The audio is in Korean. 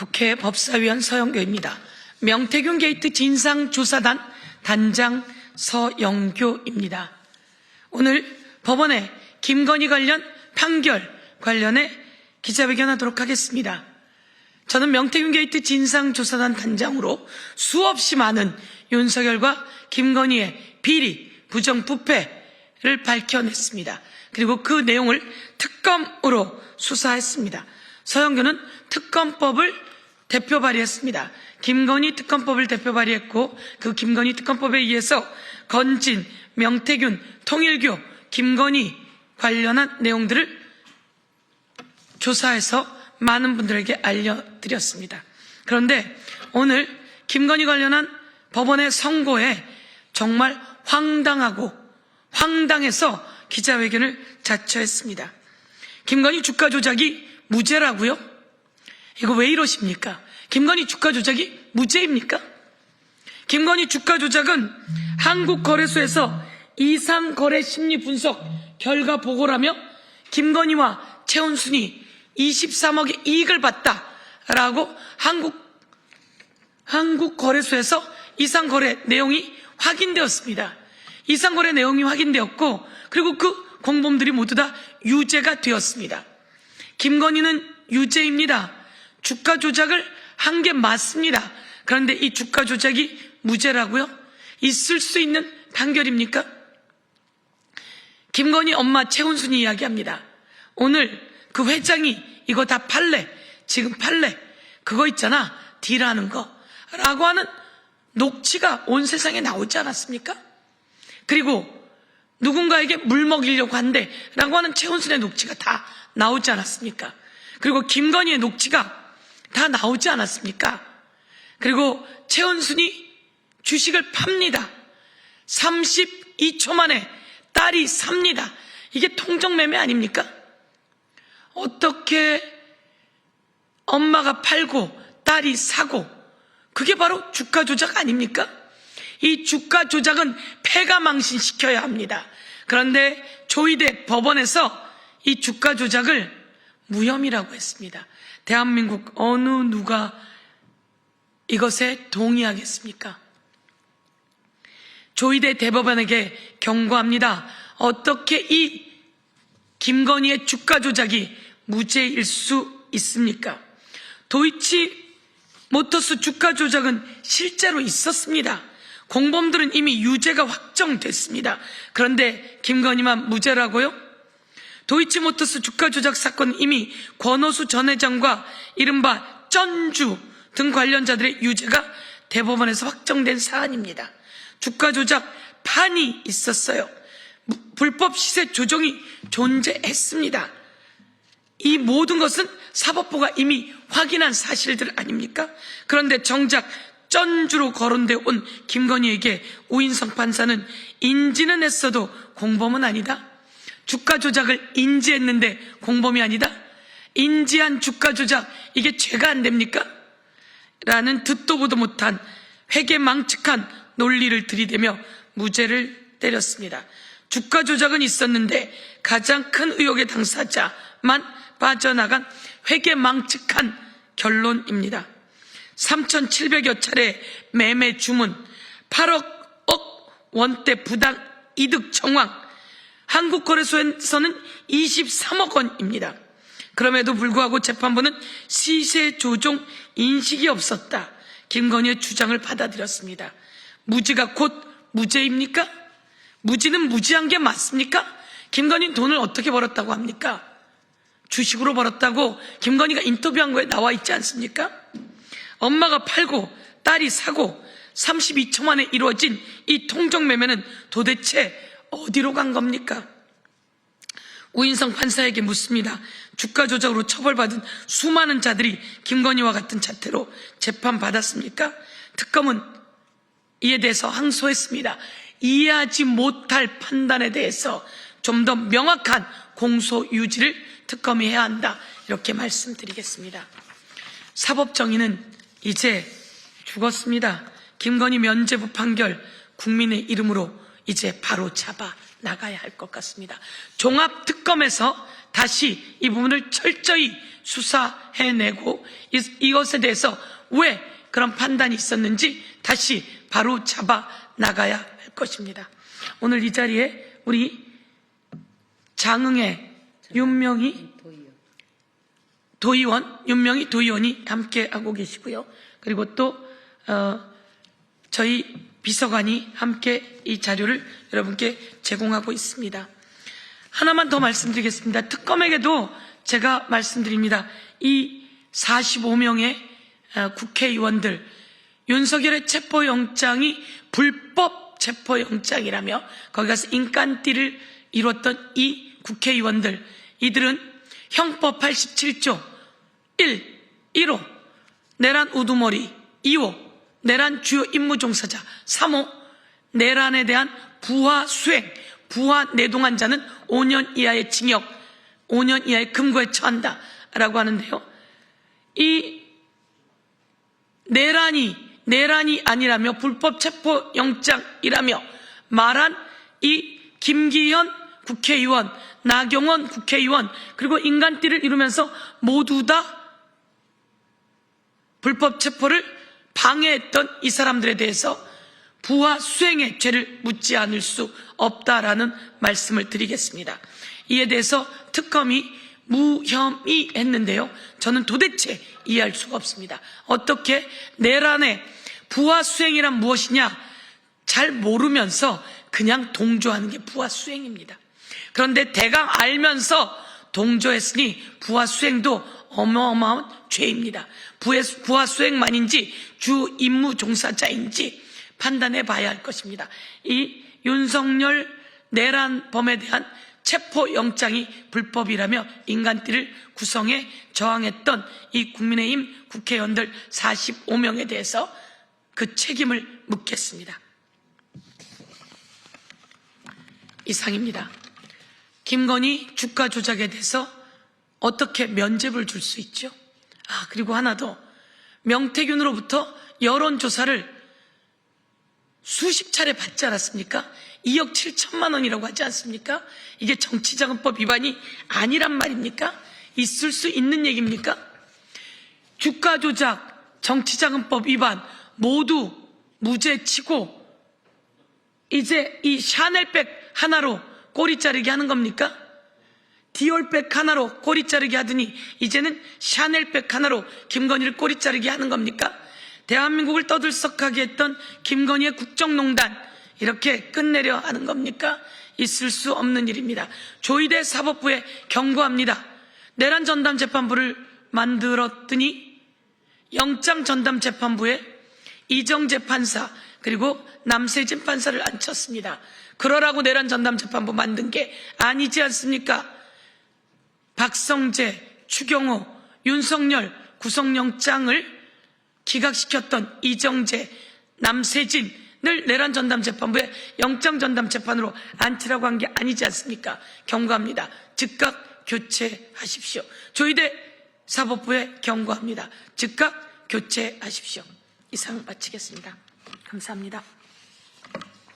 국회 법사위원 서영교입니다. 명태균 게이트 진상조사단 단장 서영교입니다. 오늘 법원의 김건희 관련 판결 관련해 기자회견하도록 하겠습니다. 저는 명태균 게이트 진상조사단 단장으로 수없이 많은 윤석열과 김건희의 비리, 부정부패를 밝혀냈습니다. 그리고 그 내용을 특검으로 수사했습니다. 서영교는 특검법을 대표 발의했습니다. 김건희 특검법을 대표 발의했고 그 김건희 특검법에 의해서 건진, 명태균, 통일교, 김건희 관련한 내용들을 조사해서 많은 분들에게 알려드렸습니다. 그런데 오늘 김건희 관련한 법원의 선고에 정말 황당해서 기자회견을 자처했습니다. 김건희 주가 조작이 무죄라고요? 이거 왜 이러십니까? 김건희 주가 조작이 무죄입니까? 김건희 주가 조작은 한국거래소에서 이상거래 심리 분석 결과 보고라며 김건희와 최은순이 23억의 이익을 봤다라고 한국거래소에서 이상거래 내용이 확인되었습니다. 이상거래 내용이 확인되었고 그리고 그 공범들이 모두 다 유죄가 되었습니다. 김건희는 유죄입니다. 주가 조작을 한 게 맞습니다. 그런데 이 주가 조작이 무죄라고요? 있을 수 있는 판결입니까? 김건희 엄마 최은순이 이야기합니다. 오늘 그 회장이 이거 다 팔래, 지금 팔래, 그거 있잖아, 딜하는 거 라고 하는 녹취가 온 세상에 나오지 않았습니까? 그리고 누군가에게 물 먹이려고 한대 라고 하는 최은순의 녹취가 다 나오지 않았습니까? 그리고 김건희의 녹취가 다 나오지 않았습니까? 그리고 최은순이 주식을 팝니다. 32초 만에 딸이 삽니다. 이게 통정매매 아닙니까? 어떻게 엄마가 팔고 딸이 사고 그게 바로 주가 조작 아닙니까? 이 주가 조작은 폐가망신시켜야 합니다. 그런데 조희대 법원에서 이 주가 조작을 무혐의라고 했습니다. 대한민국 어느 누가 이것에 동의하겠습니까? 조희대 대법원에게 경고합니다. 어떻게 이 김건희의 주가 조작이 무죄일 수 있습니까? 도이치모터스 주가 조작은 실제로 있었습니다. 공범들은 이미 유죄가 확정됐습니다. 그런데 김건희만 무죄라고요? 도이치모터스 주가 조작 사건은 이미 권오수 전 회장과 이른바 전주 등 관련자들의 유죄가 대법원에서 확정된 사안입니다. 주가 조작 판이 있었어요. 불법 시세 조정이 존재했습니다. 이 모든 것은 사법부가 이미 확인한 사실들 아닙니까? 그런데 정작 전주로 거론되어 온 김건희에게 우인성 판사는 인지는 했어도 공범은 아니다. 주가 조작을 인지했는데 공범이 아니다. 인지한 주가 조작 이게 죄가 안 됩니까? 라는 듣도 보도 못한 회계망측한 논리를 들이대며 무죄를 때렸습니다. 주가 조작은 있었는데 가장 큰 의혹의 당사자만 빠져나간 회계망측한 결론입니다. 3,700여 차례 매매 주문, 8억 원대 부당 이득 정황, 한국거래소에서는 23억 원입니다. 그럼에도 불구하고 재판부는 시세 조종 인식이 없었다. 김건희의 주장을 받아들였습니다. 무지가 곧 무죄입니까? 무지는 무지한 게 맞습니까? 김건희는 돈을 어떻게 벌었다고 합니까? 주식으로 벌었다고 김건희가 인터뷰한 거에 나와 있지 않습니까? 엄마가 팔고 딸이 사고 32초 만에 이루어진 이 통정매매는 도대체 어디로 간 겁니까? 우인성 판사에게 묻습니다. 주가 조작으로 처벌받은 수많은 자들이 김건희와 같은 자태로 재판받았습니까? 특검은 이에 대해서 항소했습니다. 이해하지 못할 판단에 대해서 좀 더 명확한 공소 유지를 특검이 해야 한다. 이렇게 말씀드리겠습니다. 사법정의는 이제 죽었습니다. 김건희 면죄부 판결 국민의 이름으로 이제 바로 잡아 나가야 할 것 같습니다. 종합특검에서 다시 이 부분을 철저히 수사해내고 이것에 대해서 왜 그런 판단이 있었는지 다시 바로 잡아 나가야 할 것입니다. 오늘 이 자리에 우리 장흥의 윤명희 도의원이 함께 하고 계시고요. 그리고 또 저희 비서관이 함께 이 자료를 여러분께 제공하고 있습니다. 하나만 더 말씀드리겠습니다. 특검에게도 제가 말씀드립니다. 이 45명의 국회의원들, 윤석열의 체포영장이 불법 체포영장이라며 거기 가서 인간띠를 이뤘던 이 국회의원들, 이들은 형법 87조 1, 1호 내란 우두머리, 2호 내란 주요 임무 종사자, 3호 내란에 대한 부하 수행, 부하 내동한 자는 5년 이하의 징역, 5년 이하의 금고에 처한다 라고 하는데요. 이 내란이 아니라며 불법 체포영장이라며 말한 이 김기현 국회의원, 나경원 국회의원, 그리고 인간띠를 이루면서 모두 다 불법 체포를 방해했던 이 사람들에 대해서 부하 수행의 죄를 묻지 않을 수 없다라는 말씀을 드리겠습니다. 이에 대해서 특검이 무혐의 했는데요. 저는 도대체 이해할 수가 없습니다. 어떻게 내란의 부하 수행이란 무엇이냐 잘 모르면서 그냥 동조하는 게 부하 수행입니다. 그런데 대강 알면서 동조했으니 부하 수행도 어마어마한 죄입니다. 부하 수행만인지 주 임무 종사자인지 판단해 봐야 할 것입니다. 이 윤석열 내란범에 대한 체포영장이 불법이라며 인간띠를 구성해 저항했던 이 국민의힘 국회의원들 45명에 대해서 그 책임을 묻겠습니다. 이상입니다. 김건희 주가 조작에 대해서 어떻게 면죄부를 줄 수 있죠? 그리고 하나 더, 명태균으로부터 여론조사를 수십 차례 받지 않았습니까? 2억 7천만 원이라고 하지 않습니까? 이게 정치자금법 위반이 아니란 말입니까? 있을 수 있는 얘기입니까? 주가 조작, 정치자금법 위반 모두 무죄치고 이제 이 샤넬백 하나로 꼬리 자르기 하는 겁니까? 디올백 하나로 꼬리 자르기 하더니 이제는 샤넬백 하나로 김건희를 꼬리 자르기 하는 겁니까? 대한민국을 떠들썩하게 했던 김건희의 국정농단 이렇게 끝내려 하는 겁니까? 있을 수 없는 일입니다. 조희대 사법부에 경고합니다. 내란 전담 재판부를 만들었더니 영장 전담 재판부에 이정재 판사 그리고 남세진 판사를 앉혔습니다. 그러라고 내란 전담 재판부 만든 게 아니지 않습니까? 박성재, 추경호, 윤석열 구속영장을 기각시켰던 이정재, 남세진을 내란 전담 재판부에 영장 전담 재판으로 앉히라고 한 게 아니지 않습니까? 경고합니다. 즉각 교체하십시오. 조희대 사법부에 경고합니다. 즉각 교체하십시오. 이상 마치겠습니다. 감사합니다.